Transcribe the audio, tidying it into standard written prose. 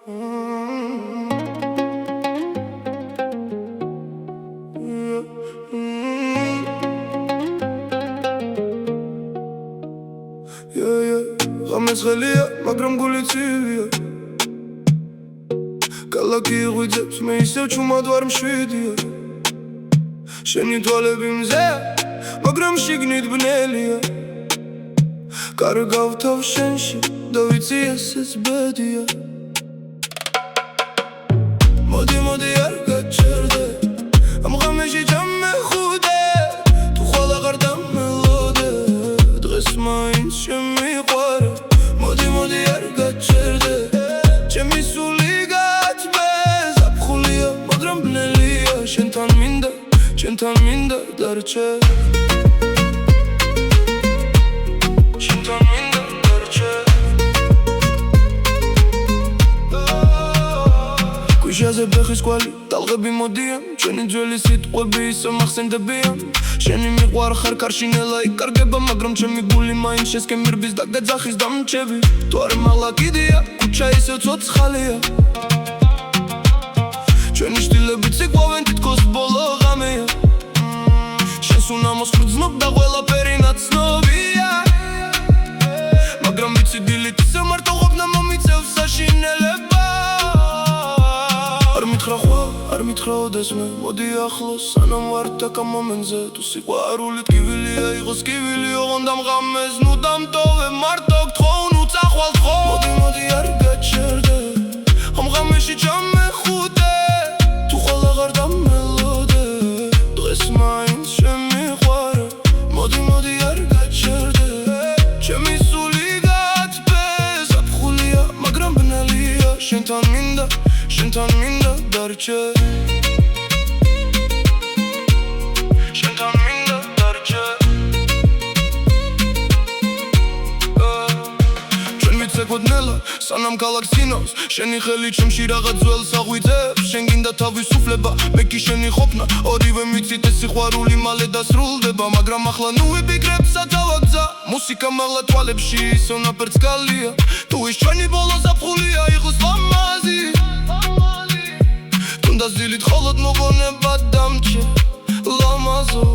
ღამეს ღელია, მაგრამ გული ცივია ქალაქი იღვიძებს, მე ისევ ჩუმად ვარ მშვიდია შენი თვალები მზეა, მაგრამ შიგნით ბნელია კარგავ თავს შენში და ვიცი ესეც ბედია მოდი არ გაჩერდე ამ ღამეში ჩამეხუდე თუ ხვალ აღარ დამელოდე დღეს მაინც შემიყვარე მოდი არ გაჩერდე ჩემი სული გაწმეს ზაფხულია მაგრამ ბნელია შენთან მინდა დარჩე შენთან მინდა დარჩე ქვიშაზე ბეხის კვალი ტალღები მოდიან ჩვენი ძველი სიტყვები ისე მახსენდებიან შენი მიყვარ ხარ კარშინელა იკარგება მაგრამ ჩემი გული მაინც შესკემირბის და გაძახის დამრჩები თუ არ მაღლა კიდია ქუჩა ისევ ცოცხალია ჩვენი შტილებით სიყვავენ თითქოს ბოლო ღამეა შენს უნამოს ხრრძნობ და ყველაფერი ნაცნობია მაგრამ ვიცი დილით ისევ მარტო ყოფნა მომიწევს საშინელება არ მითხრა ოდესმე მოდი ახლოს სანამ ვართ აქ ამ მომენტზე თუ სიყვარული ტკივილია იყოს კივილი ოღონდ ამ ღამეს ნუ დამტოვე მარტო გთხოვ ნუ წახვალ ხო მოდი არ გაჩერდე ამ ღამეში ჩამეხუდე თუ ხვალ აღარ დამელოდე დღეს მაინც შემიყვარე მოდი არ გაჩერდე ჩემი სული გაწმეს ზაფხულია მაგრამ ბნელია შენთან მინდა დარჩე შენთან მინდა დარჩე ჩვენ ვიცეკვოთ ნელა სანამ ქალაქს ცინავს შენი ხელი ჩემში რაღაც ძველს აღვიძებს შენ გინდა თავისუფლება მე კი შენი ყოფნა ორივე მიცით ეს სიყვარული მალე დასრულდება მაგრამ ახლა ნუ ვიფიქრებ სათავო გზა მუსიკა მაღლა თვალებში ისო ნაპერწკალია თუ ის ჩვენი ბოლო ზაფხულია იყოს ლამაზი და ზილით ხოლოდ მოგონება დამჭე ლამაზო